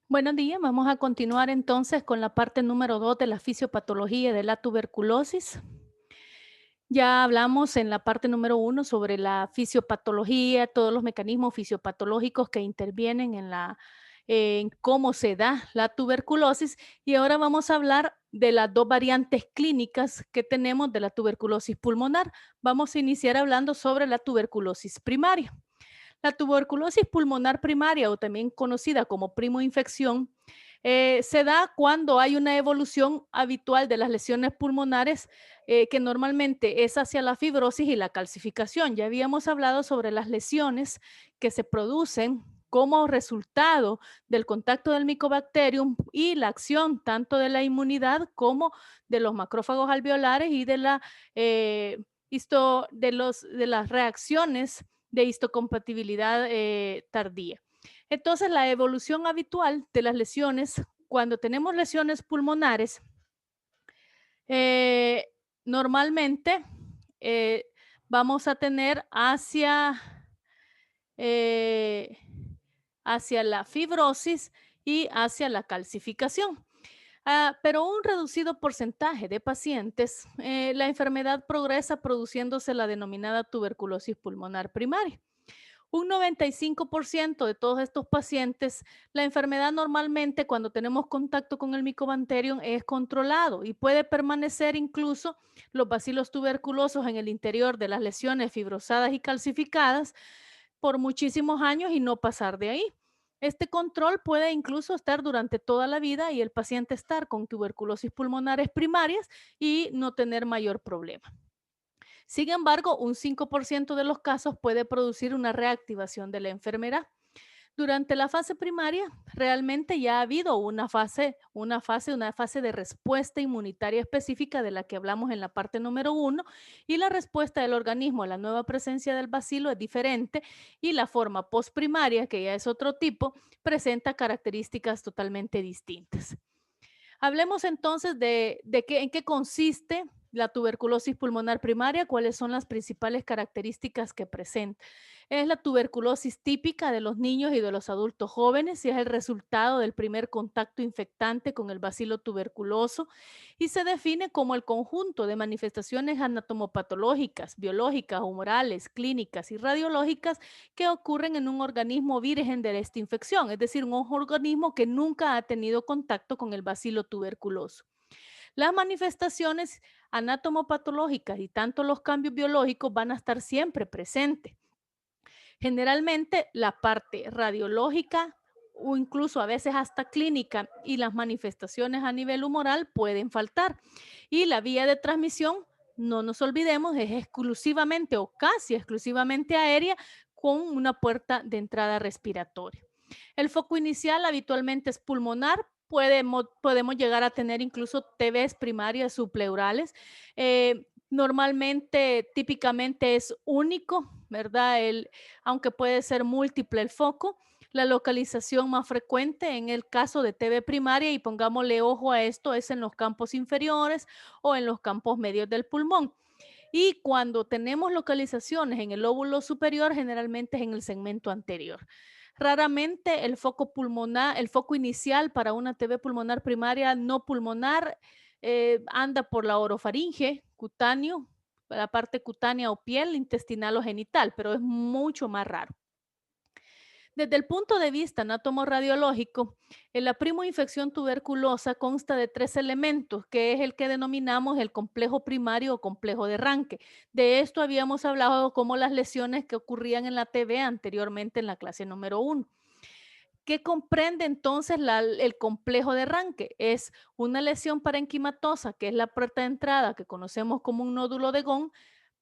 Buenos días, vamos a continuar entonces con la parte número 2 de la fisiopatología de la tuberculosis. Ya hablamos en la parte número uno sobre la fisiopatología, todos los mecanismos fisiopatológicos que intervienen en cómo se da la tuberculosis y ahora vamos a hablar de las dos variantes clínicas que tenemos de la tuberculosis pulmonar. Vamos a iniciar hablando sobre la tuberculosis primaria. La tuberculosis pulmonar primaria o también conocida como primoinfección se da cuando hay una evolución habitual de las lesiones pulmonares que normalmente es hacia la fibrosis y la calcificación. Ya habíamos hablado sobre las lesiones que se producen como resultado del contacto del Mycobacterium y la acción tanto de la inmunidad como de los macrófagos alveolares y de de las reacciones de histocompatibilidad tardía. Entonces, la evolución habitual de las lesiones, cuando tenemos lesiones pulmonares, eh, normalmente eh, vamos a tener eh, hacia la fibrosis y hacia la calcificación. Pero un reducido porcentaje de pacientes, la enfermedad progresa produciéndose la denominada tuberculosis pulmonar primaria. Un 95% de todos estos pacientes, la enfermedad normalmente cuando tenemos contacto con el Mycobacterium es controlado y puede permanecer incluso los bacilos tuberculosos en el interior de las lesiones fibrosadas y calcificadas por muchísimos años y no pasar de ahí. Este control puede incluso estar durante toda la vida y el paciente estar con tuberculosis pulmonares primarias y no tener mayor problema. Sin embargo, un 5% de los casos puede producir una reactivación de la enfermedad. Durante la fase primaria, realmente ya ha habido una fase de respuesta inmunitaria específica de la que hablamos en la parte número uno, y la respuesta del organismo a la nueva presencia del bacilo es diferente y la forma postprimaria, que ya es otro tipo, presenta características totalmente distintas. Hablemos entonces en qué consiste la tuberculosis pulmonar primaria, cuáles son las principales características que presenta. Es la tuberculosis típica de los niños y de los adultos jóvenes y es el resultado del primer contacto infectante con el bacilo tuberculoso y se define como el conjunto de manifestaciones anatomopatológicas, biológicas, humorales, clínicas y radiológicas que ocurren en un organismo virgen de esta infección, es decir, un organismo que nunca ha tenido contacto con el bacilo tuberculoso. Las manifestaciones anatomopatológicas y tanto los cambios biológicos van a estar siempre presentes. Generalmente la parte radiológica o incluso a veces hasta clínica y las manifestaciones a nivel humoral pueden faltar. Y la vía de transmisión, no nos olvidemos, es exclusivamente o casi exclusivamente aérea con una puerta de entrada respiratoria. El foco inicial habitualmente es pulmonar. Podemos llegar a tener incluso TBs primarias subpleurales. Normalmente, típicamente es único, ¿verdad? Aunque puede ser múltiple el foco. La localización más frecuente en el caso de TB primaria, y pongámosle ojo a esto, es en los campos inferiores o en los campos medios del pulmón. Y cuando tenemos localizaciones en el lóbulo superior, generalmente es en el segmento anterior. Raramente el foco inicial para una TB pulmonar primaria no pulmonar anda por la orofaringe, cutáneo, la parte cutánea o piel, intestinal o genital, pero es mucho más raro. Desde el punto de vista anatomoradiológico, la primoinfección tuberculosa consta de tres elementos, que es el que denominamos el complejo primario o complejo de Ranke. De esto habíamos hablado como las lesiones que ocurrían en la TB anteriormente en la clase número uno. ¿Qué comprende entonces el complejo de Ranke? Es una lesión parenquimatosa, que es la puerta de entrada que conocemos como un nódulo de Gón,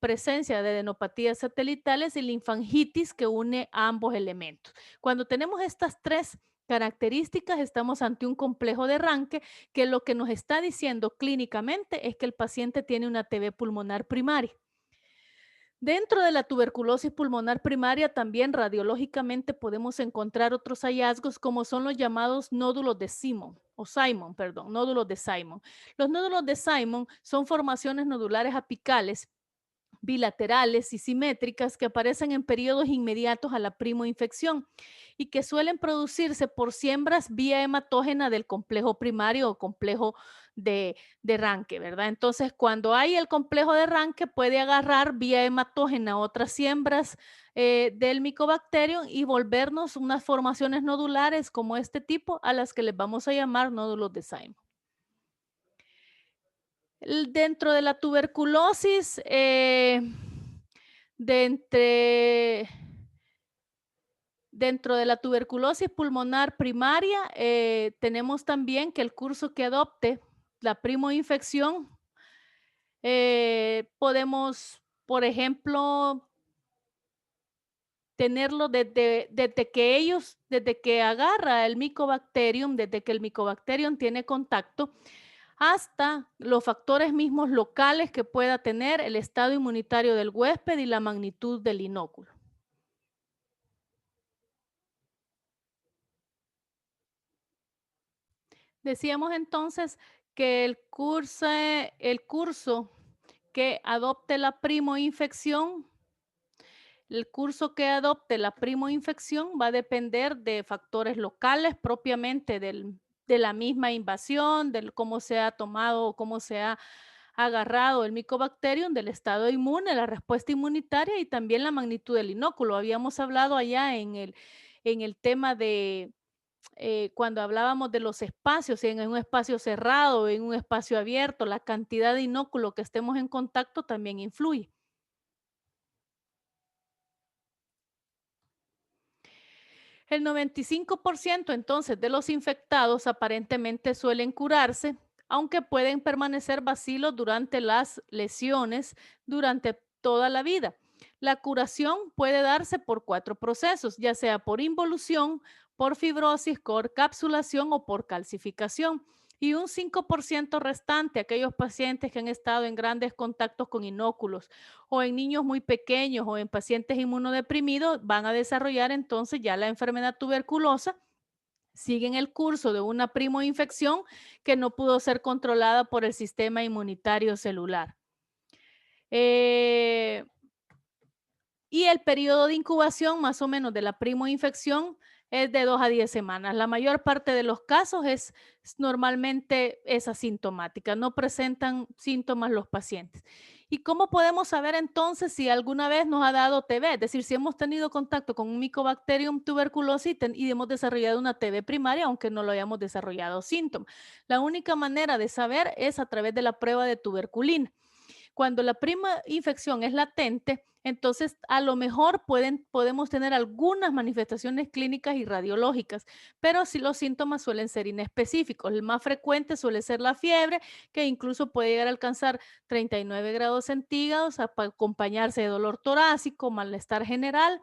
presencia de adenopatías satelitales y linfangitis que une a ambos elementos. Cuando tenemos estas tres características, estamos ante un complejo de Ranke que lo que nos está diciendo clínicamente es que el paciente tiene una TB pulmonar primaria. Dentro de la tuberculosis pulmonar primaria, también radiológicamente podemos encontrar otros hallazgos como son los llamados nódulos de Simon, perdón, nódulos de Simon. Los nódulos de Simon son formaciones nodulares apicales bilaterales y simétricas que aparecen en periodos inmediatos a la primoinfección y que suelen producirse por siembras vía hematógena del complejo primario o complejo de Ranke, ¿verdad? Entonces, cuando hay el complejo de Ranke, puede agarrar vía hematógena otras siembras del Mycobacterium y volvernos unas formaciones nodulares como este tipo, a las que les vamos a llamar nódulos de Simon. Dentro de la tuberculosis, de entre Dentro de la tuberculosis pulmonar primaria, tenemos también que el curso que adopte la primoinfección, podemos, por ejemplo, tenerlo desde que agarra el Mycobacterium, desde que el Mycobacterium tiene contacto, hasta los factores mismos locales que pueda tener el estado inmunitario del huésped y la magnitud del inóculo. Decíamos entonces que el curso que adopte la primoinfección, el curso que adopte la primoinfección va a depender de factores locales propiamente de la misma invasión, de cómo se ha tomado o cómo se ha agarrado el Mycobacterium, del estado inmune, la respuesta inmunitaria y también la magnitud del inóculo. Habíamos hablado allá en el tema de cuando hablábamos de los espacios, si en un espacio cerrado, en un espacio abierto, la cantidad de inóculo que estemos en contacto también influye. El 95% entonces de los infectados aparentemente suelen curarse, aunque pueden permanecer bacilos durante las lesiones durante toda la vida. La curación puede darse por 4 procesos, ya sea por involución, por fibrosis, por capsulación o por calcificación. Y un 5% restante, aquellos pacientes que han estado en grandes contactos con inóculos o en niños muy pequeños o en pacientes inmunodeprimidos, van a desarrollar entonces ya la enfermedad tuberculosa, siguen el curso de una primoinfección que no pudo ser controlada por el sistema inmunitario celular. Eh, y el periodo de incubación más o menos de la primoinfección es de 2 a 10 semanas. La mayor parte de los casos normalmente es asintomática, no presentan síntomas los pacientes. ¿Y cómo podemos saber entonces si alguna vez nos ha dado TB? Es decir, si hemos tenido contacto con un Mycobacterium tuberculosis y hemos desarrollado una TB primaria, aunque no lo hayamos desarrollado síntomas. La única manera de saber es a través de la prueba de tuberculina. Cuando la prima infección es latente, entonces a lo mejor podemos tener algunas manifestaciones clínicas y radiológicas, pero si los síntomas suelen ser inespecíficos. El más frecuente suele ser la fiebre, que incluso puede llegar a alcanzar 39 grados centígrados, acompañarse de dolor torácico, malestar general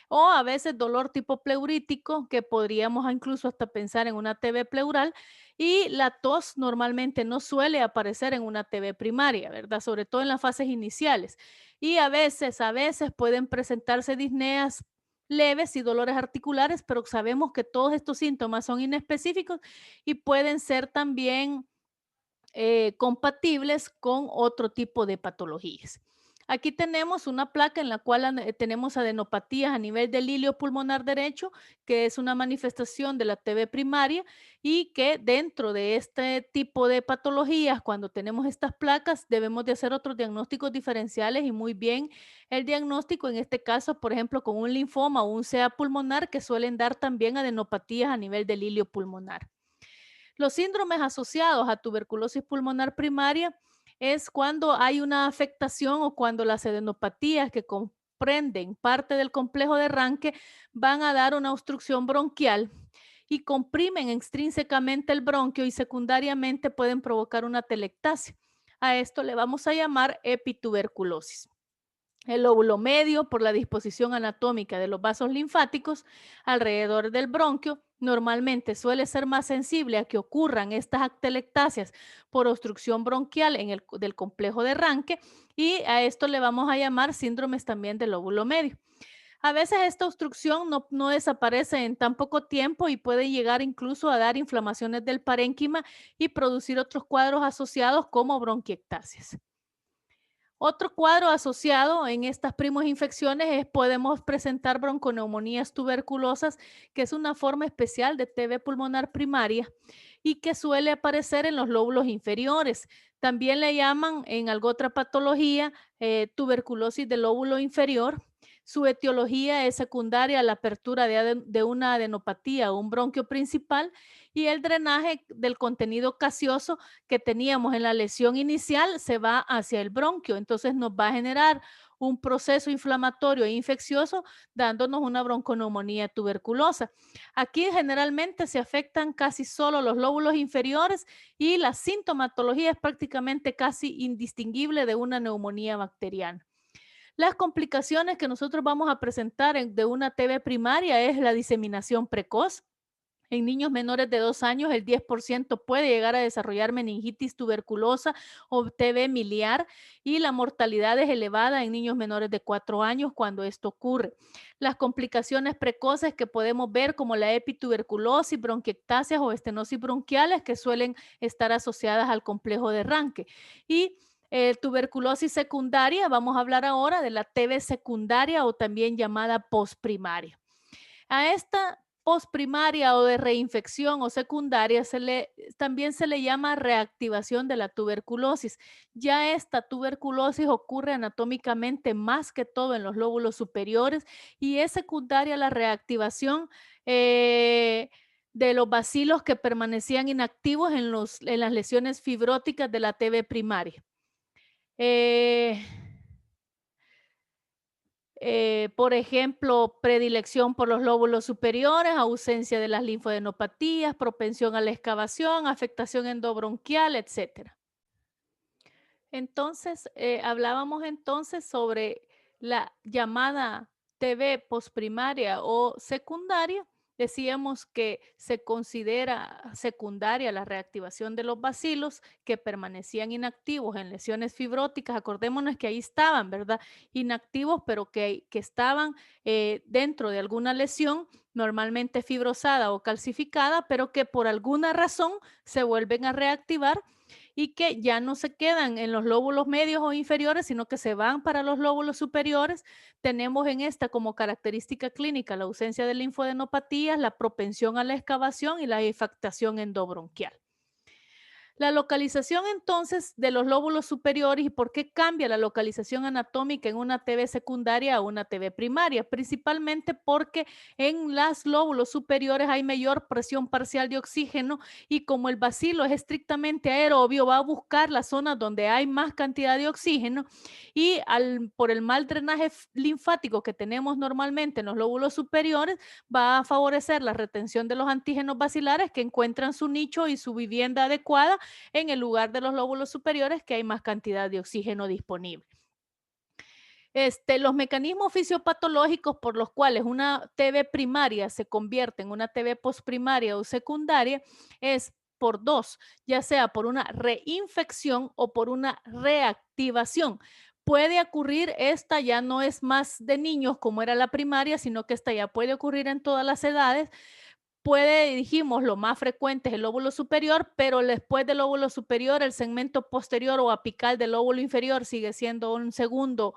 o a veces dolor tipo pleurítico, que podríamos incluso hasta pensar en una TB pleural, y la tos normalmente no suele aparecer en una TB primaria, ¿verdad? Sobre todo en las fases iniciales. Y a veces pueden presentarse disneas leves y dolores articulares, pero sabemos que todos estos síntomas son inespecíficos y pueden ser también compatibles con otro tipo de patologías. Aquí tenemos una placa en la cual tenemos adenopatías a nivel del hilio pulmonar derecho, que es una manifestación de la TB primaria y que dentro de este tipo de patologías, cuando tenemos estas placas, debemos de hacer otros diagnósticos diferenciales y muy bien el diagnóstico, en este caso, por ejemplo, con un linfoma o un CA pulmonar que suelen dar también adenopatías a nivel del hilio pulmonar. Los síndromes asociados a tuberculosis pulmonar primaria es cuando hay una afectación o cuando las adenopatías que comprenden parte del complejo de Ranke van a dar una obstrucción bronquial y comprimen extrínsecamente el bronquio y secundariamente pueden provocar una telectasia. A esto le vamos a llamar epituberculosis. El lóbulo medio, por la disposición anatómica de los vasos linfáticos alrededor del bronquio, normalmente suele ser más sensible a que ocurran estas atelectasias por obstrucción bronquial del complejo de Ranke, y a esto le vamos a llamar síndromes también del lóbulo medio. A veces esta obstrucción no desaparece en tan poco tiempo y puede llegar incluso a dar inflamaciones del parénquima y producir otros cuadros asociados como bronquiectasias. Otro cuadro asociado en estas primos infecciones es podemos presentar bronconeumonías tuberculosas, que es una forma especial de TB pulmonar primaria y que suele aparecer en los lóbulos inferiores. También le llaman en alguna otra patología tuberculosis del lóbulo inferior. Su etiología es secundaria a la apertura de una adenopatía o un bronquio principal y el drenaje del contenido gaseoso que teníamos en la lesión inicial se va hacia el bronquio. Entonces nos va a generar un proceso inflamatorio e infeccioso dándonos una bronconeumonía tuberculosa. Aquí generalmente se afectan casi solo los lóbulos inferiores y la sintomatología es prácticamente casi indistinguible de una neumonía bacteriana. Las complicaciones que nosotros vamos a presentar de una TB primaria es la diseminación precoz. En niños menores de 2 años, el 10% puede llegar a desarrollar meningitis tuberculosa o TB miliar y la mortalidad es elevada en niños menores de 4 años cuando esto ocurre. Las complicaciones precoces que podemos ver como la epituberculosis, bronquiectasias o estenosis bronquiales que suelen estar asociadas al complejo de Ranke. Y tuberculosis secundaria, vamos a hablar ahora de la TB secundaria o también llamada postprimaria. A esta postprimaria o de reinfección o secundaria también se le llama reactivación de la tuberculosis. Ya esta tuberculosis ocurre anatómicamente más que todo en los lóbulos superiores y es secundaria a la reactivación de los bacilos que permanecían inactivos en las lesiones fibróticas de la TB primaria. Eh, por ejemplo, predilección por los lóbulos superiores, ausencia de las linfadenopatías, propensión a la excavación, afectación endobronquial, etcétera. Entonces, hablábamos entonces sobre la llamada TB postprimaria o secundaria. Decíamos que se considera secundaria la reactivación de los bacilos que permanecían inactivos en lesiones fibróticas. Acordémonos que ahí estaban, ¿verdad? Inactivos, pero que estaban dentro de alguna lesión, normalmente fibrosada o calcificada, pero que por alguna razón se vuelven a reactivar y que ya no se quedan en los lóbulos medios o inferiores, sino que se van para los lóbulos superiores. Tenemos en esta como característica clínica la ausencia de linfadenopatías, la propensión a la excavación y la afectación endobronquial. La localización entonces de los lóbulos superiores y por qué cambia la localización anatómica en una TB secundaria a una TB primaria, principalmente porque en los lóbulos superiores hay mayor presión parcial de oxígeno y como el bacilo es estrictamente aerobio, va a buscar las zonas donde hay más cantidad de oxígeno y por el mal drenaje linfático que tenemos normalmente en los lóbulos superiores, va a favorecer la retención de los antígenos bacilares que encuentran su nicho y su vivienda adecuada en el lugar de los lóbulos superiores que hay más cantidad de oxígeno disponible. Los mecanismos fisiopatológicos por los cuales una TB primaria se convierte en una TB postprimaria o secundaria es por dos, ya sea por una reinfección o por una reactivación. Puede ocurrir, esta ya no es más de niños como era la primaria, sino que esta ya puede ocurrir en todas las edades. Puede, dijimos, lo más frecuente es el lóbulo superior, pero después del lóbulo superior, el segmento posterior o apical del lóbulo inferior sigue siendo un segundo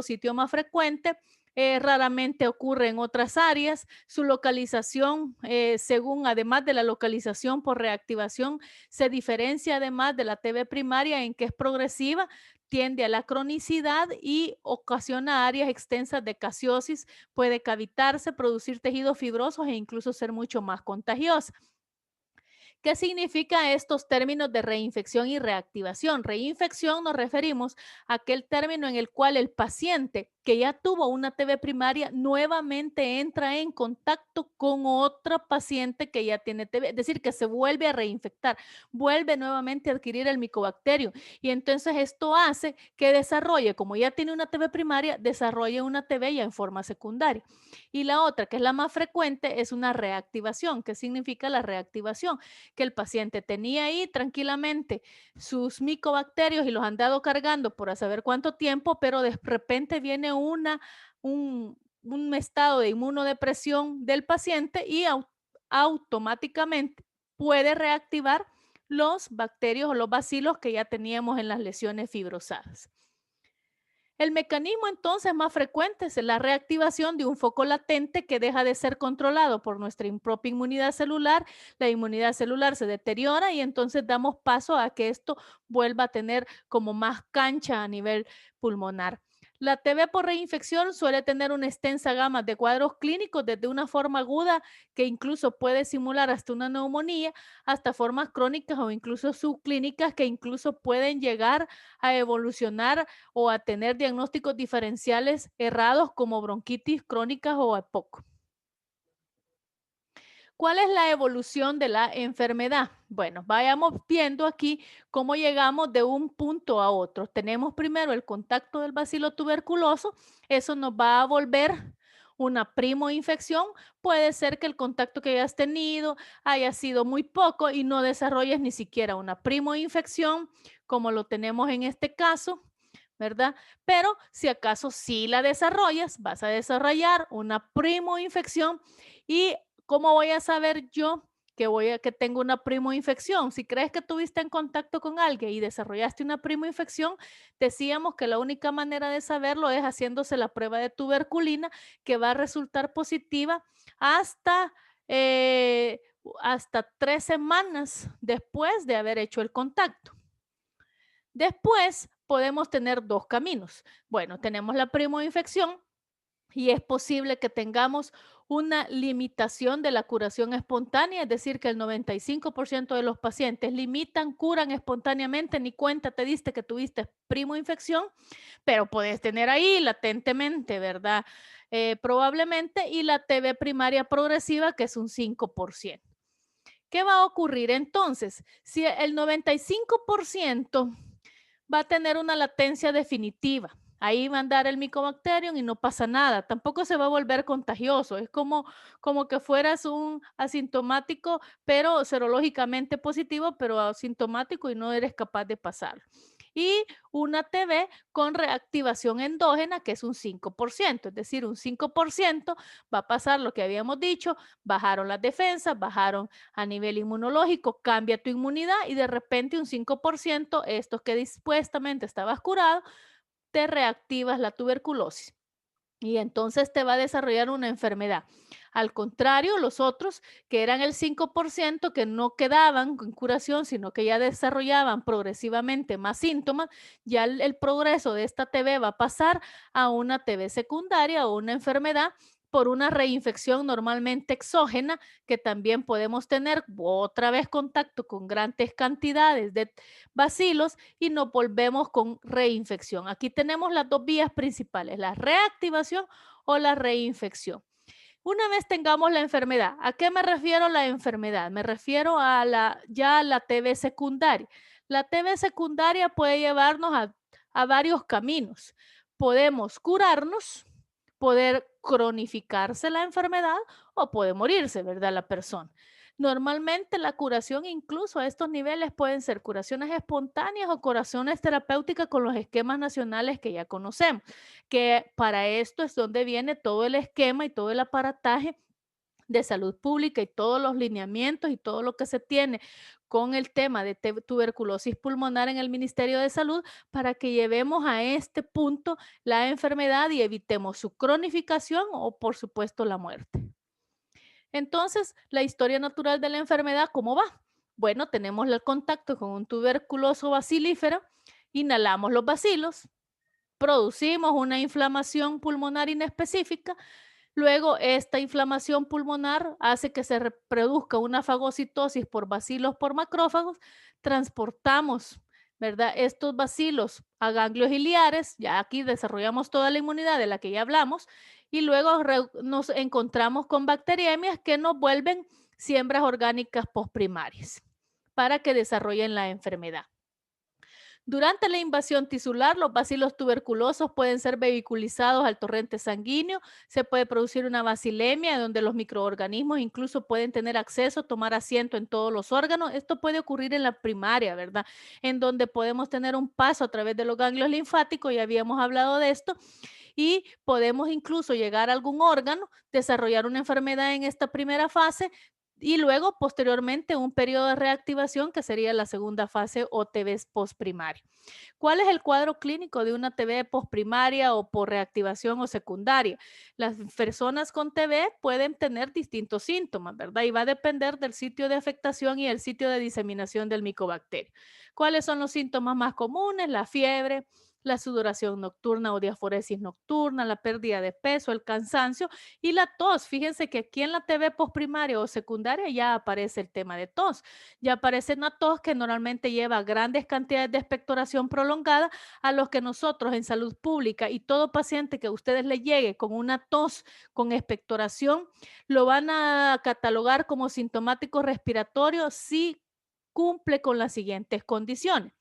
sitio más frecuente. Raramente ocurre en otras áreas. Su localización, según, además de la localización por reactivación, se diferencia además de la TB primaria en que es progresiva, tiende a la cronicidad y ocasiona áreas extensas de casiosis, puede cavitarse, producir tejidos fibrosos e incluso ser mucho más contagiosa. ¿Qué significa estos términos de reinfección y reactivación? Reinfección nos referimos a aquel término en el cual el paciente que ya tuvo una TB primaria nuevamente entra en contacto con otra paciente que ya tiene TB, es decir, que se vuelve a reinfectar, vuelve nuevamente a adquirir el micobacterio y entonces esto hace que desarrolle, como ya tiene una TB primaria, desarrolle una TB ya en forma secundaria. Y la otra, que es la más frecuente, es una reactivación. ¿Qué significa la reactivación? Que el paciente tenía ahí tranquilamente sus micobacterios y los han dado cargando por a saber cuánto tiempo, pero de repente viene un estado de inmunodepresión del paciente y automáticamente puede reactivar los bacterios o los bacilos que ya teníamos en las lesiones fibrosadas. El mecanismo entonces más frecuente es la reactivación de un foco latente que deja de ser controlado por nuestra propia inmunidad celular. La inmunidad celular se deteriora y entonces damos paso a que esto vuelva a tener como más cancha a nivel pulmonar. La TB por reinfección suele tener una extensa gama de cuadros clínicos, desde una forma aguda que incluso puede simular hasta una neumonía, hasta formas crónicas o incluso subclínicas que incluso pueden llegar a evolucionar o a tener diagnósticos diferenciales errados como bronquitis crónicas o EPOC. ¿Cuál es la evolución de la enfermedad? Bueno, vayamos viendo aquí cómo llegamos de un punto a otro. Tenemos primero el contacto del bacilo tuberculoso, eso nos va a volver una primoinfección. Puede ser que el contacto que hayas tenido haya sido muy poco y no desarrolles ni siquiera una primoinfección, como lo tenemos en este caso, ¿verdad? Pero si acaso sí la desarrollas, vas a desarrollar una primoinfección. ¿Y cómo voy a saber yo que tengo una primoinfección? Si crees que tuviste en contacto con alguien y desarrollaste una primoinfección, decíamos que la única manera de saberlo es haciéndose la prueba de tuberculina, que va a resultar positiva hasta, hasta 3 semanas después de haber hecho el contacto. Después podemos tener dos caminos. Bueno, tenemos la primoinfección y es posible que tengamos una limitación de la curación espontánea, es decir, que el 95% de los pacientes curan espontáneamente, ni cuenta te diste que tuviste primoinfección, pero puedes tener ahí latentemente, ¿verdad? Probablemente, y la TB primaria progresiva, que es un 5%. ¿Qué va a ocurrir entonces? Si el 95% va a tener una latencia definitiva. Ahí va a andar el Mycobacterium y no pasa nada. Tampoco se va a volver contagioso. Es como que fueras un asintomático, pero serológicamente positivo, pero asintomático y no eres capaz de pasarlo. Y una TB con reactivación endógena, que es un 5%, es decir, un 5% va a pasar lo que habíamos dicho, bajaron las defensas, bajaron a nivel inmunológico, cambia tu inmunidad y de repente un 5%, estos que supuestamente estabas curado, te reactivas la tuberculosis y entonces te va a desarrollar una enfermedad. Al contrario, los otros, que eran el 5%, que no quedaban en curación, sino que ya desarrollaban progresivamente más síntomas, ya el progreso de esta TB va a pasar a una TB secundaria o una enfermedad por una reinfección normalmente exógena, que también podemos tener otra vez contacto con grandes cantidades de bacilos y nos volvemos con reinfección. Aquí tenemos las dos vías principales, la reactivación o la reinfección. Una vez tengamos la enfermedad, ¿a qué me refiero la enfermedad? Me refiero a la TB secundaria. La TB secundaria puede llevarnos a varios caminos. Podemos curarnos, poder cronificarse la enfermedad o puede morirse, ¿verdad? La persona. Normalmente la curación incluso a estos niveles pueden ser curaciones espontáneas o curaciones terapéuticas con los esquemas nacionales que ya conocemos, que para esto es donde viene todo el esquema y todo el aparataje de salud pública y todos los lineamientos y todo lo que se tiene con el tema de tuberculosis pulmonar en el Ministerio de Salud para que llevemos a este punto la enfermedad y evitemos su cronificación o, por supuesto, la muerte. Entonces, la historia natural de la enfermedad, ¿cómo va? Bueno, tenemos el contacto con un tuberculoso bacilífero, inhalamos los bacilos, producimos una inflamación pulmonar inespecífica. Luego, esta inflamación pulmonar hace que se reproduzca una fagocitosis por bacilos por macrófagos. Transportamos, ¿verdad? Estos bacilos a ganglios iliares. Ya aquí desarrollamos toda la inmunidad de la que ya hablamos. Y luego nos encontramos con bacteriemias que nos vuelven siembras orgánicas postprimarias para que desarrollen la enfermedad. Durante la invasión tisular, los bacilos tuberculosos pueden ser vehiculizados al torrente sanguíneo, se puede producir una bacilemia donde los microorganismos incluso pueden tener acceso, tomar asiento en todos los órganos. Esto puede ocurrir en la primaria, ¿verdad? En donde podemos tener un paso a través de los ganglios linfáticos, ya habíamos hablado de esto, y podemos incluso llegar a algún órgano, desarrollar una enfermedad en esta primera fase, y luego posteriormente un periodo de reactivación que sería la segunda fase o TB postprimaria. ¿Cuál es el cuadro clínico de una TB postprimaria o por reactivación o secundaria? Las personas con TB pueden tener distintos síntomas, ¿verdad? Y va a depender del sitio de afectación y el sitio de diseminación del micobacterio. ¿Cuáles son los síntomas más comunes? La fiebre, la sudoración nocturna o diaforesis nocturna, la pérdida de peso, el cansancio y la tos. Fíjense que aquí en la TB postprimaria o secundaria ya aparece el tema de tos. Ya aparece una tos que normalmente lleva grandes cantidades de expectoración prolongada, a los que nosotros en salud pública y todo paciente que a ustedes le llegue con una tos con expectoración, lo van a catalogar como sintomático respiratorio si cumple con las siguientes condiciones.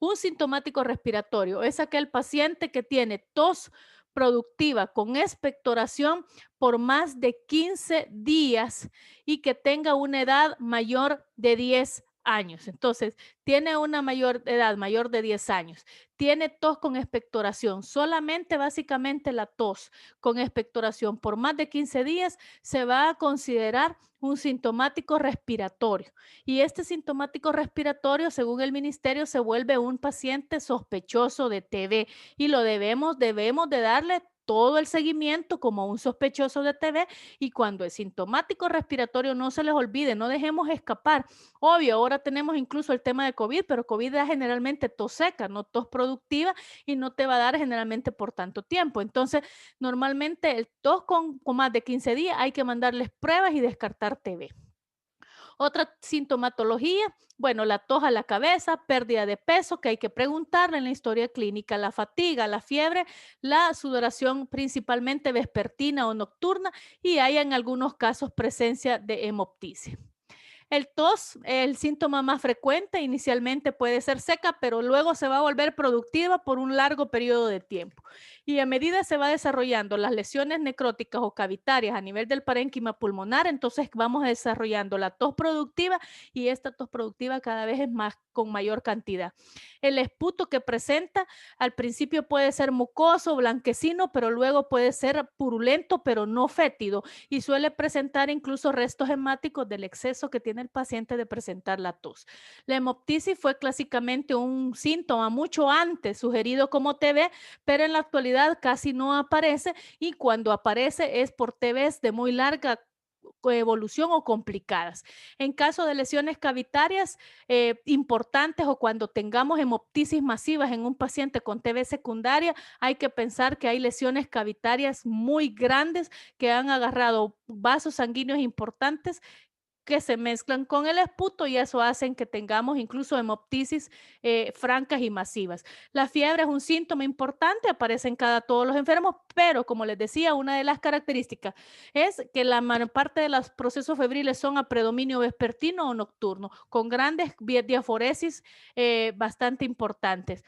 Un sintomático respiratorio es aquel paciente que tiene tos productiva con expectoración por más de 15 días y que tenga una edad mayor de 10 años. Entonces, tiene una mayor edad, mayor de 10 años. Tiene tos con expectoración. Solamente básicamente la tos con expectoración por más de 15 días se va a considerar un sintomático respiratorio. Y este sintomático respiratorio, según el ministerio, se vuelve un paciente sospechoso de TB y lo debemos de darle todo el seguimiento como un sospechoso de TB y cuando es sintomático respiratorio no se les olvide, no dejemos escapar. Obvio, ahora tenemos incluso el tema de COVID, pero COVID da generalmente tos seca, no tos productiva y no te va a dar generalmente por tanto tiempo. Entonces, normalmente el tos con más de 15 días hay que mandarles pruebas y descartar TB. Otra sintomatología, bueno, la tos a la cabeza, pérdida de peso, que hay que preguntarle en la historia clínica, la fatiga, la fiebre, la sudoración principalmente vespertina o nocturna y hay en algunos casos presencia de hemoptisis. El tos, el síntoma más frecuente, inicialmente puede ser seca, pero luego se va a volver productiva por un largo periodo de tiempo. Y a medida se va desarrollando las lesiones necróticas o cavitarias a nivel del parénquima pulmonar, entonces vamos desarrollando la tos productiva y esta tos productiva cada vez es más con mayor cantidad. El esputo que presenta al principio puede ser mucoso, blanquecino, pero luego puede ser purulento, pero no fétido y suele presentar incluso restos hemáticos del exceso que tiene el paciente de presentar la tos. La hemoptisis fue clásicamente un síntoma mucho antes sugerido como TB, pero en la actualidad casi no aparece y cuando aparece es por TBs de muy larga evolución o complicadas. En caso de lesiones cavitarias importantes o cuando tengamos hemoptisis masivas en un paciente con TB secundaria, hay que pensar que hay lesiones cavitarias muy grandes que han agarrado vasos sanguíneos importantes que se mezclan con el esputo y eso hacen que tengamos incluso hemoptisis francas y masivas. La fiebre es un síntoma importante, aparece en cada todos los enfermos, pero como les decía, una de las características es que la mayor parte de los procesos febriles son a predominio vespertino o nocturno, con grandes diaforesis bastante importantes.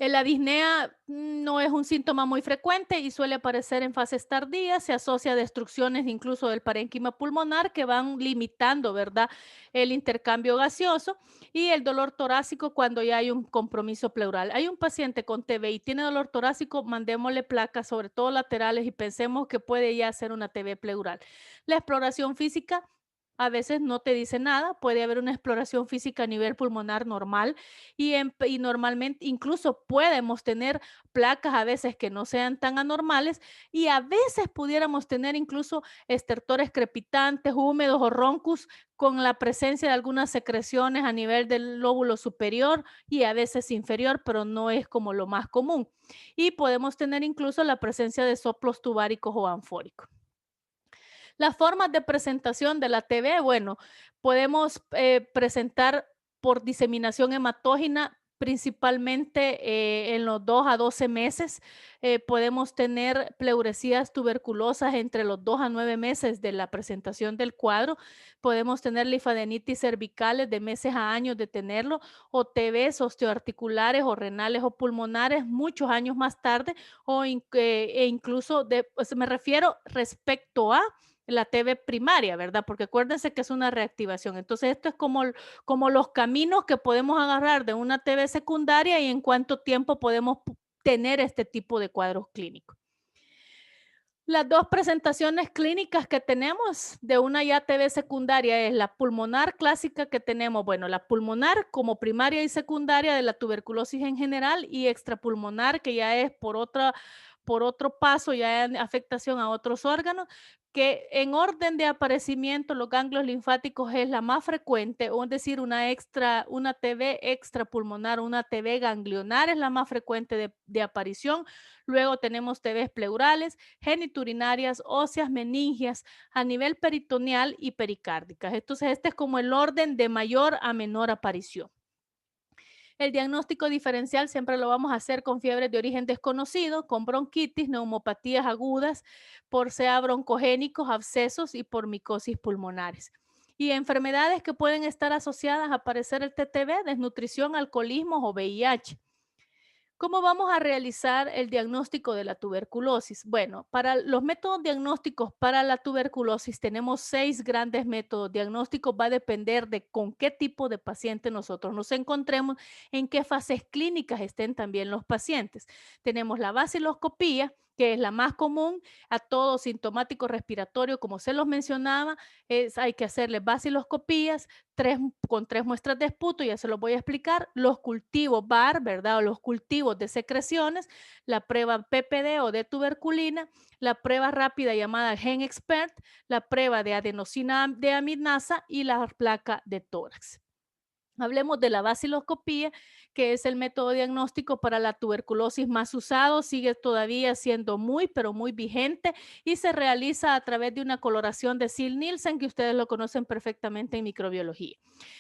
La disnea no es un síntoma muy frecuente y suele aparecer en fases tardías, se asocia a destrucciones incluso del parénquima pulmonar que van limitando, ¿verdad?, el intercambio gaseoso y el dolor torácico cuando ya hay un compromiso pleural. Hay un paciente con TB y tiene dolor torácico, mandémosle placas, sobre todo laterales, y pensemos que puede ya ser una TB pleural. La exploración física a veces no te dice nada, puede haber una exploración física a nivel pulmonar normal y normalmente incluso podemos tener placas a veces que no sean tan anormales y a veces pudiéramos tener incluso estertores crepitantes, húmedos o roncus con la presencia de algunas secreciones a nivel del lóbulo superior y a veces inferior, pero no es como lo más común. Y podemos tener incluso la presencia de soplos tubáricos o anfóricos. Las formas de presentación de la TB, bueno, podemos presentar por diseminación hematógena principalmente en los 2 a 12 meses. Podemos tener pleuresías tuberculosas entre los 2 a 9 meses de la presentación del cuadro. Podemos tener linfadenitis cervicales de meses a años de tenerlo o TBs osteoarticulares o renales o pulmonares muchos años más tarde e incluso, pues me refiero respecto a la TB primaria, ¿verdad? Porque acuérdense que es una reactivación. Entonces, esto es como los caminos que podemos agarrar de una TB secundaria y en cuánto tiempo podemos tener este tipo de cuadros clínicos. Las dos presentaciones clínicas que tenemos de una IATV secundaria es la pulmonar clásica que tenemos, bueno, la pulmonar como primaria y secundaria de la tuberculosis en general y extrapulmonar que ya es por otro paso, ya en afectación a otros órganos, que en orden de aparecimiento los ganglios linfáticos es la más frecuente, o es decir, una TB extrapulmonar, una TB ganglionar es la más frecuente de aparición. Luego tenemos TBs pleurales, geniturinarias, óseas, meningias, a nivel peritoneal y pericárdicas. Entonces, este es como el orden de mayor a menor aparición. El diagnóstico diferencial siempre lo vamos a hacer con fiebres de origen desconocido, con bronquitis, neumopatías agudas, por sea broncogénicos, abscesos y por micosis pulmonares. Y enfermedades que pueden estar asociadas a padecer el TTB, desnutrición, alcoholismo o VIH. ¿Cómo vamos a realizar el diagnóstico de la tuberculosis? Bueno, para los métodos diagnósticos para la tuberculosis tenemos 6 grandes métodos diagnósticos. Va a depender de con qué tipo de paciente nosotros nos encontremos, en qué fases clínicas estén también los pacientes. Tenemos la vaciloscopía, que es la más común a todo sintomático respiratorio, como se los mencionaba, hay que hacerle vaciloscopías, con 3 muestras de esputo, ya se los voy a explicar, los cultivos VAR, ¿verdad? O los cultivos de secreciones, la prueba PPD o de tuberculina, la prueba rápida llamada GenExpert, la prueba de adenosina de aminasa y la placa de tórax. Hablemos de la vaciloscopía, que es el método diagnóstico para la tuberculosis más usado, sigue todavía siendo muy, pero muy vigente y se realiza a través de una coloración de Sil-Nielsen, que ustedes lo conocen perfectamente en microbiología.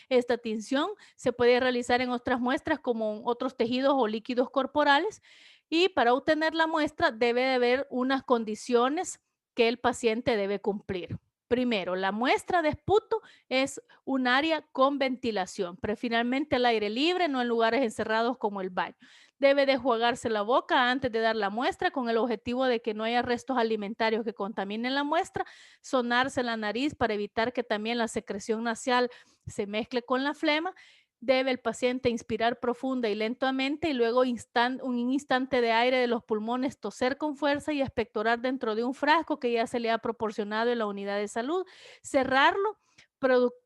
Esta tinción se puede realizar en otras muestras como otros tejidos o líquidos corporales y para obtener la muestra debe de haber unas condiciones que el paciente debe cumplir. Primero, la muestra de esputo es un área con ventilación, preferiblemente al aire libre, no en lugares encerrados como el baño. Debe de jugarse la boca antes de dar la muestra con el objetivo de que no haya restos alimentarios que contaminen la muestra, sonarse la nariz para evitar que también la secreción nasal se mezcle con la flema. Debe el paciente inspirar profunda y lentamente y luego un instante de aire de los pulmones, toser con fuerza y expectorar dentro de un frasco que ya se le ha proporcionado en la unidad de salud, cerrarlo,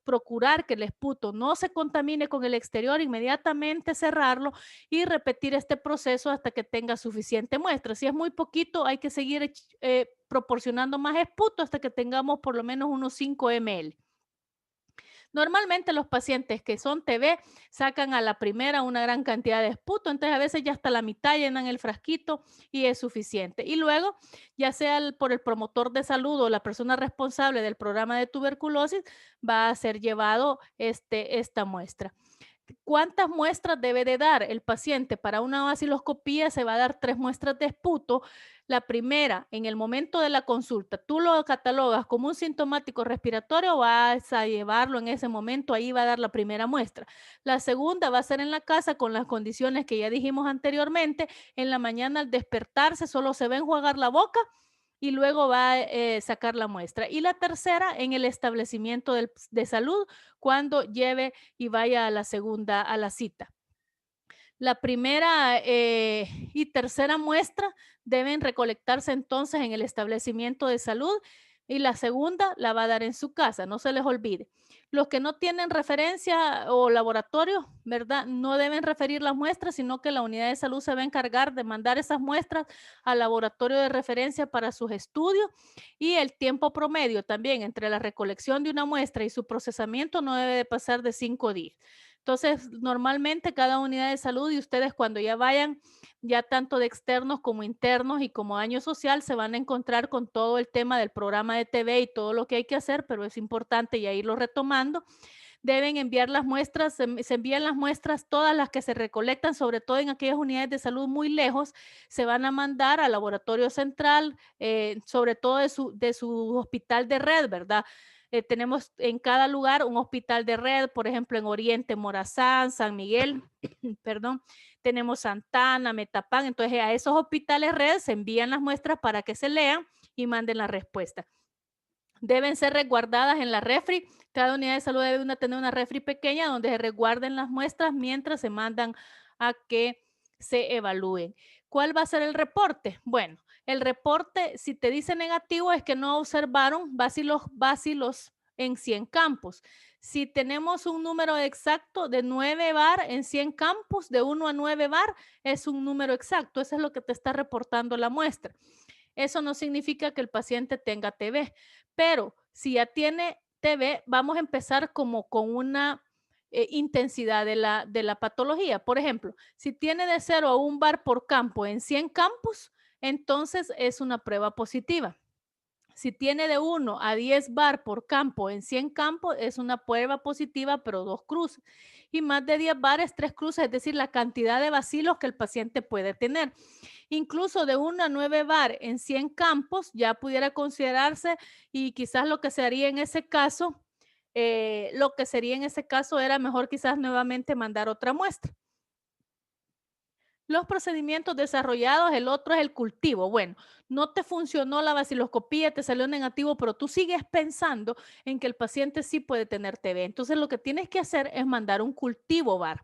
procurar que el esputo no se contamine con el exterior, inmediatamente cerrarlo y repetir este proceso hasta que tenga suficiente muestra. Si es muy poquito, hay que seguir proporcionando más esputo hasta que tengamos por lo menos unos 5 ml. Normalmente los pacientes que son TB sacan a la primera una gran cantidad de esputo, entonces a veces ya hasta la mitad llenan el frasquito y es suficiente. Y luego, ya sea por el promotor de salud o la persona responsable del programa de tuberculosis, va a ser llevado esta muestra. ¿Cuántas muestras debe de dar el paciente? Para una vaciloscopía se va a dar 3 muestras de esputo. La primera, en el momento de la consulta, tú lo catalogas como un sintomático respiratorio, vas a llevarlo en ese momento, ahí va a dar la primera muestra. La segunda va a ser en la casa con las condiciones que ya dijimos anteriormente. En la mañana al despertarse solo se va a enjuagar la boca y luego va a sacar la muestra. Y la tercera en el establecimiento de salud cuando lleve y vaya a la segunda, a la cita. La primera y tercera muestra deben recolectarse entonces en el establecimiento de salud y la segunda la va a dar en su casa, no se les olvide. Los que no tienen referencia o laboratorio, ¿verdad? No deben referir las muestras, sino que la unidad de salud se va a encargar de mandar esas muestras al laboratorio de referencia para sus estudios y el tiempo promedio también entre la recolección de una muestra y su procesamiento no debe de pasar de 5 días. Entonces, normalmente cada unidad de salud y ustedes cuando ya vayan, ya tanto de externos como internos y como año social, se van a encontrar con todo el tema del programa de TV y todo lo que hay que hacer, pero es importante ya irlo retomando. Deben enviar las muestras, se envían las muestras, todas las que se recolectan, sobre todo en aquellas unidades de salud muy lejos, se van a mandar al laboratorio central, sobre todo de su hospital de red, ¿verdad? Tenemos en cada lugar un hospital de red, por ejemplo, en Oriente, Morazán, San Miguel, perdón, tenemos Santana, Metapán, entonces a esos hospitales red se envían las muestras para que se lean y manden la respuesta. Deben ser resguardadas en la refri. Cada unidad de salud debe tener una refri pequeña donde se resguarden las muestras mientras se mandan a que se evalúen. ¿Cuál va a ser el reporte? Bueno, El reporte, si te dice negativo, es que no observaron bacilos en 100 campos. Si tenemos un número exacto de 9 bar en 100 campos, de 1 a 9 bar, es un número exacto. Eso es lo que te está reportando la muestra. Eso no significa que el paciente tenga TB, pero si ya tiene TB, vamos a empezar como con una intensidad de la patología. Por ejemplo, si tiene de 0 a 1 bar por campo en 100 campos, entonces es una prueba positiva. Si tiene de 1 a 10 bar por campo en 100 campos, es una prueba positiva, pero 2 cruces. Y más de 10 bares, 3 cruces, es decir, la cantidad de bacilos que el paciente puede tener. Incluso de 1 a 9 bar en 100 campos ya pudiera considerarse, y quizás lo que se haría en ese caso, era mejor quizás nuevamente mandar otra muestra. Los procedimientos desarrollados, el otro es el cultivo. Bueno, no te funcionó la vaciloscopía, te salió negativo, pero tú sigues pensando en que el paciente sí puede tener TB. Entonces, lo que tienes que hacer es mandar un cultivo VAR.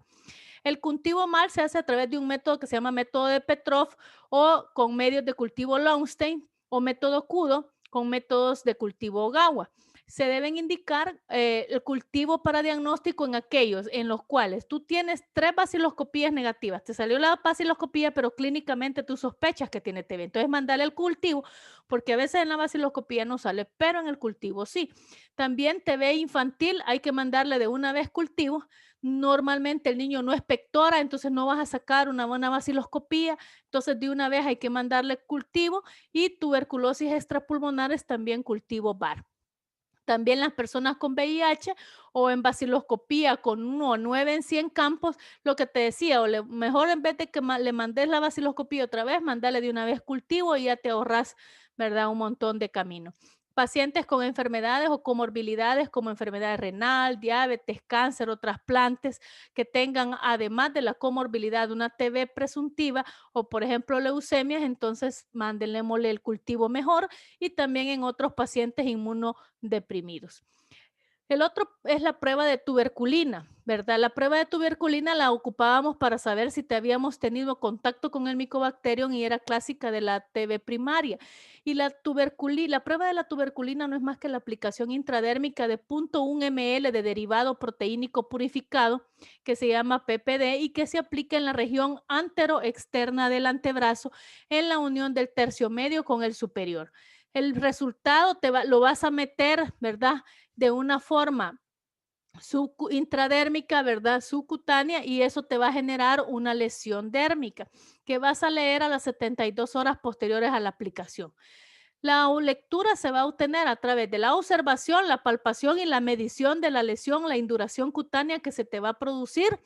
El cultivo MAR se hace a través de un método que se llama método de Petrov, o con medios de cultivo Longstein, o método CUDO con métodos de cultivo GAWA. Se deben indicar el cultivo para diagnóstico en aquellos en los cuales tú tienes 3 vaciloscopías negativas. Te salió la vaciloscopía, pero clínicamente tú sospechas que tiene TB. Entonces, mandarle el cultivo, porque a veces en la vaciloscopía no sale, pero en el cultivo sí. También TB infantil, hay que mandarle de una vez cultivo. Normalmente el niño no es pectora, entonces no vas a sacar una buena vaciloscopía, entonces de una vez hay que mandarle cultivo. Y tuberculosis extrapulmonares, también cultivo VAR. También las personas con VIH o en vaciloscopía con 1 a 9 en 100 campos, lo que te decía, mejor en vez de que le mandes la vaciloscopía otra vez, mandale de una vez cultivo y ya te ahorras, ¿verdad? Un montón de camino. Pacientes con enfermedades o comorbilidades como enfermedad renal, diabetes, cáncer o trasplantes, que tengan, además de la comorbilidad, una TB presuntiva o, por ejemplo, leucemias, entonces mándenle el cultivo mejor. Y también en otros pacientes inmunodeprimidos. El otro es la prueba de tuberculina, ¿verdad? La prueba de tuberculina la ocupábamos para saber si te habíamos tenido contacto con el Mycobacterium, y era clásica de la TB primaria. Y la prueba de la tuberculina no es más que la aplicación intradérmica de 0.1 ml de derivado proteínico purificado, que se llama PPD, y que se aplica en la región antero-externa del antebrazo, en la unión del tercio medio con el superior. El resultado lo vas a meter, ¿verdad? De una forma intradérmica, ¿verdad? Subcutánea, y eso te va a generar una lesión dérmica que vas a leer a las 72 horas posteriores a la aplicación. La lectura se va a obtener a través de la observación, la palpación y la medición de la lesión, la induración cutánea que se te va a producir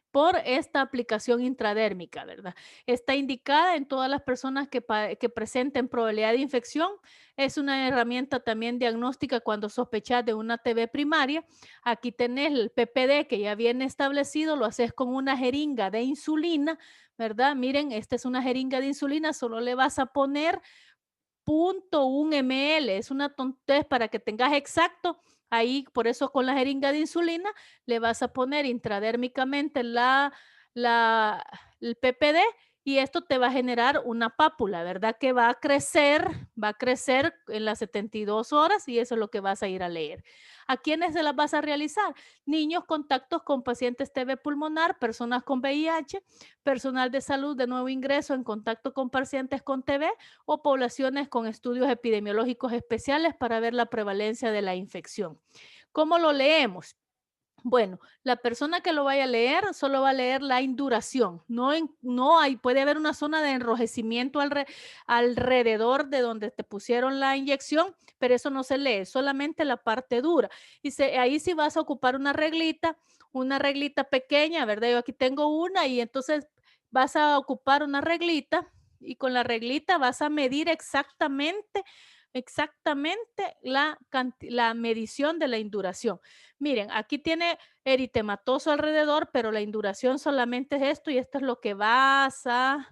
por esta aplicación intradérmica, ¿verdad? Está indicada en todas las personas que presenten probabilidad de infección. Es una herramienta también diagnóstica cuando sospechas de una TB primaria. Aquí tenés el PPD que ya viene establecido, lo haces con una jeringa de insulina, ¿verdad? Miren, esta es una jeringa de insulina, solo le vas a poner 0.1 ml, es una tontez para que tengas exacto. Ahí, por eso con la jeringa de insulina le vas a poner intradérmicamente la, el PPD, y esto te va a generar una pápula, ¿verdad? Que va a crecer en las 72 horas, y eso es lo que vas a ir a leer. ¿A quiénes se las vas a realizar? Niños, contactos con pacientes TB pulmonar, personas con VIH, personal de salud de nuevo ingreso en contacto con pacientes con TB, o poblaciones con estudios epidemiológicos especiales para ver la prevalencia de la infección. ¿Cómo lo leemos? Bueno, la persona que lo vaya a leer solo va a leer la induración. No hay, puede haber una zona de enrojecimiento alrededor de donde te pusieron la inyección, pero eso no se lee, solamente la parte dura. Y ahí sí vas a ocupar una reglita pequeña, ¿verdad? Yo aquí tengo una, y entonces vas a ocupar una reglita, y con la reglita vas a medir exactamente la medición de la induración. Miren, aquí tiene eritematoso alrededor, pero la induración solamente es esto, y esto es lo que vas a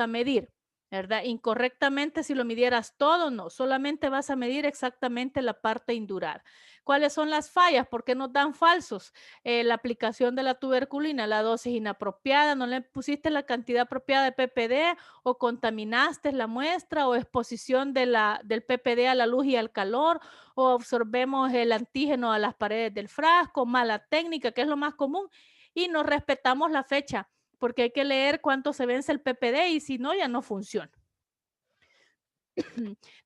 medir. ¿verdad? Incorrectamente, si lo midieras todo, no, solamente vas a medir exactamente la parte indural. ¿Cuáles son las fallas? ¿Por qué nos dan falsos? La aplicación de la tuberculina, la dosis inapropiada, no le pusiste la cantidad apropiada de PPD o contaminaste la muestra o exposición del PPD a la luz y al calor o absorbemos el antígeno a las paredes del frasco, mala técnica, que es lo más común, y no respetamos la fecha porque hay que leer cuánto se vence el PPD y si no, ya no funciona.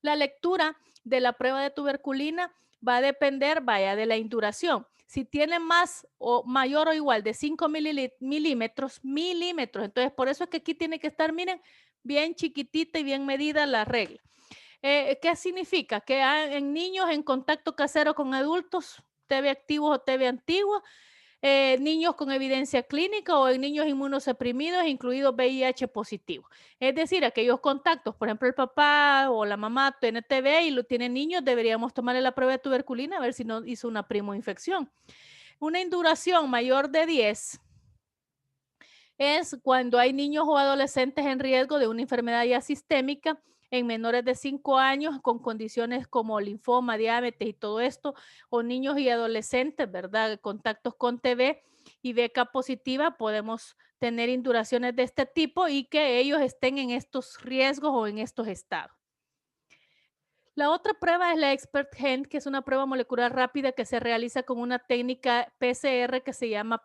La lectura de la prueba de tuberculina va a depender, vaya, de la induración. Si tiene más o mayor o igual de 5 milímetros, entonces por eso es que aquí tiene que estar, miren, bien chiquitita y bien medida la regla. ¿Qué significa? Que en niños en contacto casero con adultos, TB activos o TB antiguos, niños con evidencia clínica o en niños inmunosuprimidos, incluidos VIH positivo. Es decir, aquellos contactos, por ejemplo, el papá o la mamá tiene TB y lo tienen niños, deberíamos tomarle la prueba de tuberculina a ver si no hizo una primoinfección. Una induración mayor de 10 es cuando hay niños o adolescentes en riesgo de una enfermedad ya sistémica en menores de 5 años con condiciones como linfoma, diabetes y todo esto, o niños y adolescentes, ¿verdad? Contactos con TB y beca positiva, podemos tener induraciones de este tipo y que ellos estén en estos riesgos o en estos estados. La otra prueba es la Expert Gen, que es una prueba molecular rápida que se realiza con una técnica PCR que se llama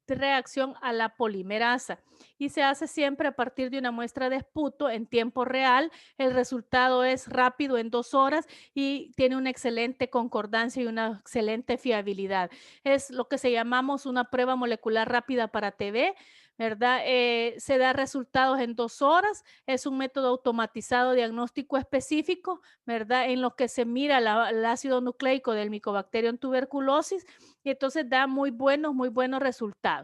reacción a la polimerasa y se hace siempre a partir de una muestra de esputo en tiempo real. El resultado es rápido en 2 horas y tiene una excelente concordancia y una excelente fiabilidad. Es lo que se llamamos una prueba molecular rápida para TB, ¿verdad? Se da resultados en 2 horas. Es un método automatizado diagnóstico específico, ¿verdad? En lo que se mira el ácido nucleico del Mycobacterium tuberculosis y entonces da muy buenos resultados.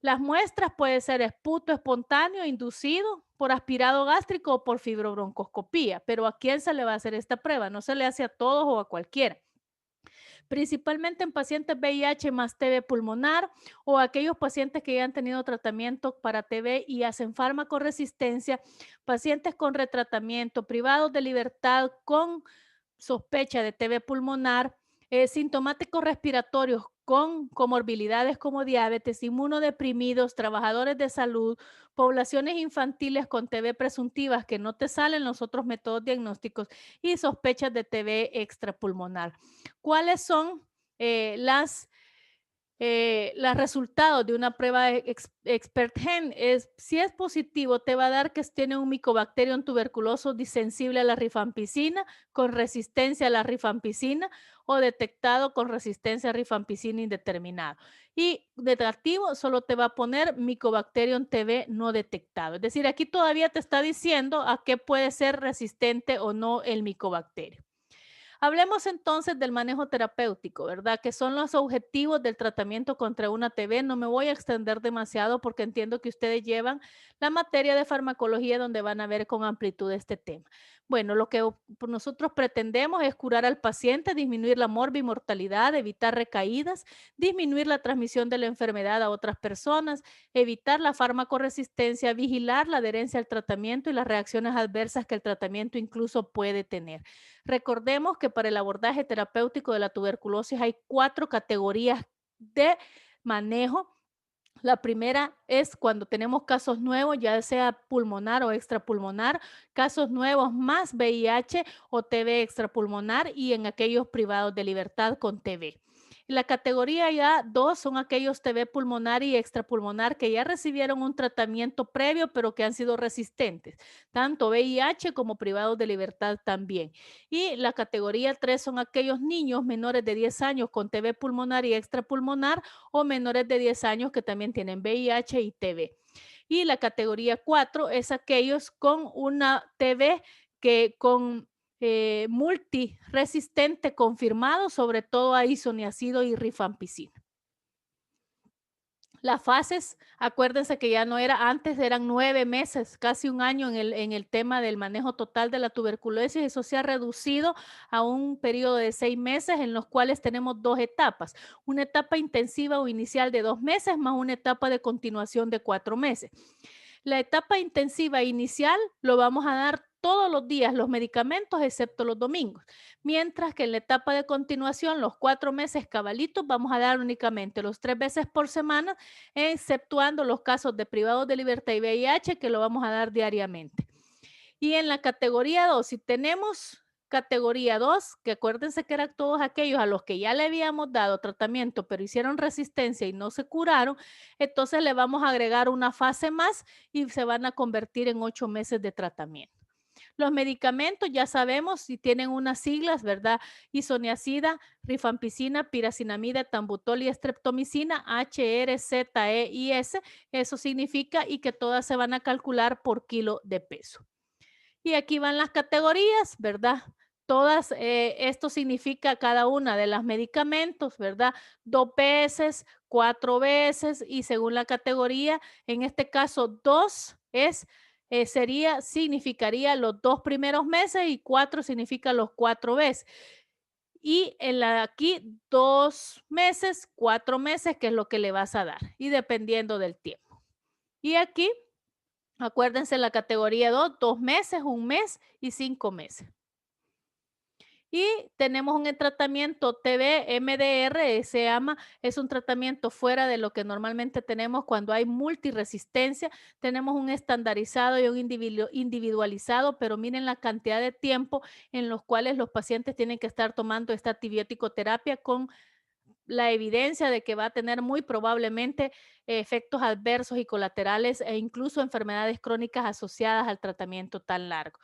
Las muestras pueden ser esputo espontáneo, inducido por aspirado gástrico o por fibrobroncoscopía, pero ¿a quién se le va a hacer esta prueba? No se le hace a todos o a cualquiera. Principalmente en pacientes VIH más TB pulmonar o aquellos pacientes que ya han tenido tratamiento para TB y hacen farmacoresistencia, pacientes con retratamiento, privados de libertad con sospecha de TB pulmonar, sintomáticos respiratorios con comorbilidades como diabetes, inmunodeprimidos, trabajadores de salud, poblaciones infantiles con TB presuntivas que no te salen los otros métodos diagnósticos y sospechas de TB extrapulmonar. ¿Cuáles son los resultados de una prueba Expert Gen? Si es positivo, te va a dar que tiene un Mycobacterium tuberculoso disensible a la rifampicina, con resistencia a la rifampicina o detectado con resistencia a rifampicina indeterminada. Y negativo solo te va a poner Mycobacterium TB no detectado. Es decir, aquí todavía te está diciendo a qué puede ser resistente o no el micobacterio. Hablemos entonces del manejo terapéutico, ¿verdad? Que son los objetivos del tratamiento contra una TB. No me voy a extender demasiado porque entiendo que ustedes llevan la materia de farmacología donde van a ver con amplitud este tema. Bueno, lo que nosotros pretendemos es curar al paciente, disminuir la morbimortalidad, evitar recaídas, disminuir la transmisión de la enfermedad a otras personas, evitar la farmacoresistencia, vigilar la adherencia al tratamiento y las reacciones adversas que el tratamiento incluso puede tener. Recordemos que para el abordaje terapéutico de la tuberculosis hay 4 categorías de manejo. La primera es cuando tenemos casos nuevos, ya sea pulmonar o extrapulmonar, casos nuevos más VIH o TB extrapulmonar y en aquellos privados de libertad con TB. La categoría ya 2 son aquellos TB pulmonar y extrapulmonar que ya recibieron un tratamiento previo pero que han sido resistentes, tanto VIH como privados de libertad también. Y la categoría 3 son aquellos niños menores de 10 años con TB pulmonar y extrapulmonar o menores de 10 años que también tienen VIH y TB. Y la categoría 4 es aquellos con una TB que con multiresistente confirmado, sobre todo a isoniazida y rifampicina. Las fases, acuérdense que ya no era, antes eran 9 meses, casi un año en el tema del manejo total de la tuberculosis. Eso se ha reducido a un periodo de 6 meses en los cuales tenemos 2 etapas. Una etapa intensiva o inicial de 2 meses más una etapa de continuación de 4 meses. La etapa intensiva inicial lo vamos a dar todos los días los medicamentos excepto los domingos, mientras que en la etapa de continuación, los 4 meses cabalitos, vamos a dar únicamente los 3 veces por semana, exceptuando los casos de privados de libertad y VIH que lo vamos a dar diariamente. Y en la categoría 2, si tenemos categoría 2, que acuérdense que eran todos aquellos a los que ya le habíamos dado tratamiento, pero hicieron resistencia y no se curaron, entonces le vamos a agregar una fase más y se van a convertir en 8 meses de tratamiento. Los medicamentos ya sabemos si tienen unas siglas, ¿verdad? Isoniazida, rifampicina, piracinamida, tambutol y estreptomicina, HRZEIS. Eso significa y que todas se van a calcular por kilo de peso. Y aquí van las categorías, ¿verdad? Todas, esto significa cada una de las medicamentos, ¿verdad? 2 veces, 4 veces y según la categoría, en este caso 2 es, significaría los 2 primeros meses y 4 significa los 4 veces. Y en la aquí 2 meses, 4 meses, que es lo que le vas a dar y dependiendo del tiempo. Y aquí acuérdense la categoría 2, 2 meses, 1 mes y 5 meses. Y tenemos un tratamiento TB MDR, se llama, es un tratamiento fuera de lo que normalmente tenemos cuando hay multiresistencia. Tenemos un estandarizado y un individualizado, pero miren la cantidad de tiempo en los cuales los pacientes tienen que estar tomando esta antibiótico terapia con la evidencia de que va a tener muy probablemente efectos adversos y colaterales e incluso enfermedades crónicas asociadas al tratamiento tan largo.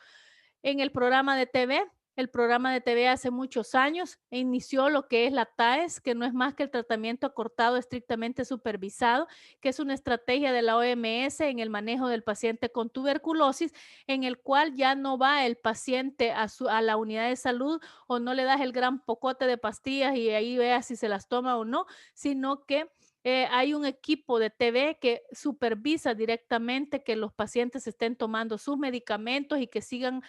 En el programa de TV, el programa de TV hace muchos años inició lo que es la TAES, que no es más que el tratamiento acortado estrictamente supervisado, que es una estrategia de la OMS en el manejo del paciente con tuberculosis, en el cual ya no va el paciente a la unidad de salud o no le das el gran pocote de pastillas y ahí vea si se las toma o no, sino que hay un equipo de TV que supervisa directamente que los pacientes estén tomando sus medicamentos y que sigan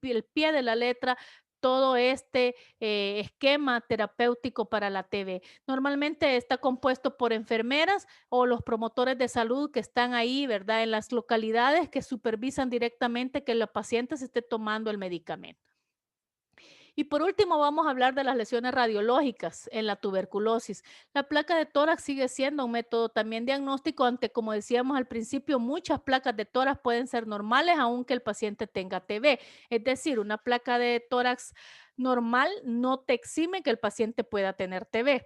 el pie de la letra todo este esquema terapéutico para la TV. Normalmente está compuesto por enfermeras o los promotores de salud que están ahí, ¿verdad? En las localidades que supervisan directamente que los pacientes estén tomando el medicamento. Y por último, vamos a hablar de las lesiones radiológicas en la tuberculosis. La placa de tórax sigue siendo un método también diagnóstico, ante, como decíamos al principio, muchas placas de tórax pueden ser normales aunque el paciente tenga TB. Es decir, una placa de tórax normal no te exime que el paciente pueda tener TB.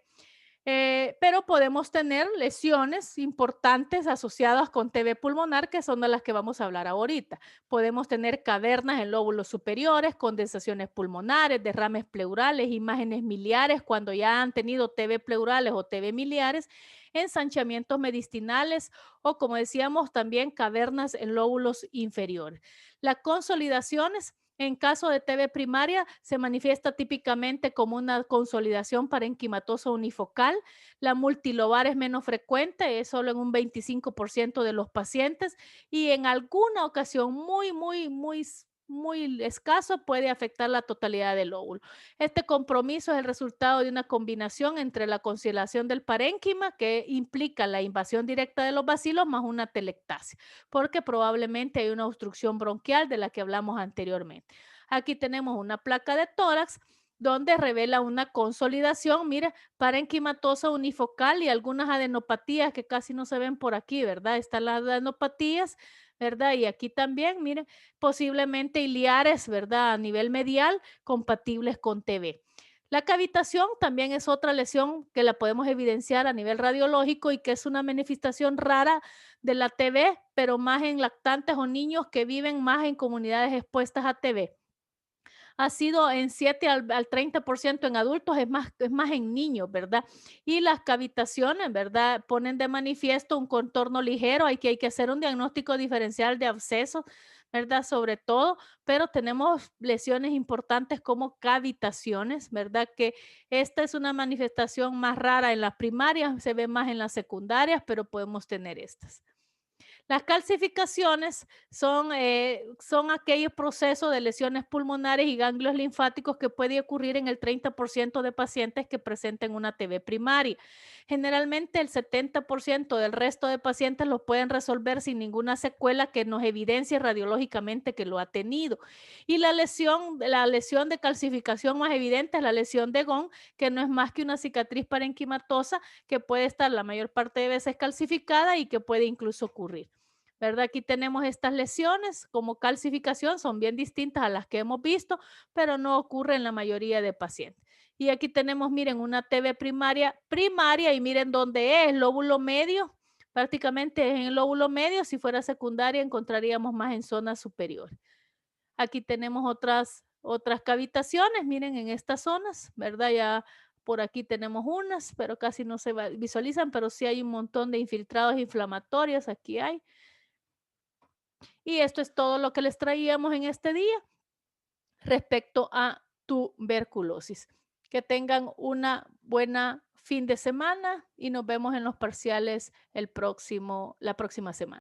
Pero podemos tener lesiones importantes asociadas con TB pulmonar, que son de las que vamos a hablar ahorita. Podemos tener cavernas en lóbulos superiores, condensaciones pulmonares, derrames pleurales, imágenes miliares cuando ya han tenido TB pleurales o TB miliares, ensanchamientos mediastinales o, como decíamos, también cavernas en lóbulos inferiores. Las consolidaciones en caso de TB primaria, se manifiesta típicamente como una consolidación parenquimatosa unifocal. La multilobar es menos frecuente, es solo en un 25% de los pacientes y en alguna ocasión muy escaso puede afectar la totalidad del óvulo. Este compromiso es el resultado de una combinación entre la consolidación del parénquima, que implica la invasión directa de los bacilos, más una telectasia, porque probablemente hay una obstrucción bronquial de la que hablamos anteriormente. Aquí tenemos una placa de tórax donde revela una consolidación, mira, parenquimatosa unifocal y algunas adenopatías que casi no se ven por aquí, ¿verdad? Están las adenopatías, ¿verdad? Y aquí también, miren, posiblemente iliares, ¿verdad? A nivel medial, compatibles con TB. La cavitación también es otra lesión que la podemos evidenciar a nivel radiológico y que es una manifestación rara de la TB, pero más en lactantes o niños que viven más en comunidades expuestas a TB. Ha sido en 7 al 30% en adultos, es más en niños, ¿verdad? Y las cavitaciones, ¿verdad? Ponen de manifiesto un contorno ligero, hay que hacer un diagnóstico diferencial de abscesos, ¿verdad? Sobre todo, pero tenemos lesiones importantes como cavitaciones, ¿verdad? Que esta es una manifestación más rara en las primarias, se ve más en las secundarias, pero podemos tener estas. Las calcificaciones son aquellos procesos de lesiones pulmonares y ganglios linfáticos que puede ocurrir en el 30% de pacientes que presenten una TB primaria. Generalmente el 70% del resto de pacientes lo pueden resolver sin ninguna secuela que nos evidencie radiológicamente que lo ha tenido. Y la lesión de calcificación más evidente es la lesión de Gone, que no es más que una cicatriz parenquimatosa que puede estar la mayor parte de veces calcificada y que puede incluso ocurrir. ¿Verdad? Aquí tenemos estas lesiones como calcificación, son bien distintas a las que hemos visto, pero no ocurre en la mayoría de pacientes. Y aquí tenemos, miren, una TB primaria y miren dónde es, lóbulo medio, prácticamente es en el lóbulo medio, si fuera secundaria encontraríamos más en zona superior. Aquí tenemos otras cavitaciones, miren en estas zonas, ¿verdad? Ya por aquí tenemos unas, pero casi no se visualizan, pero sí hay un montón de infiltrados inflamatorios, aquí hay. Y esto es todo lo que les traíamos en este día respecto a tuberculosis. Que tengan una buena fin de semana y nos vemos en los parciales la próxima semana.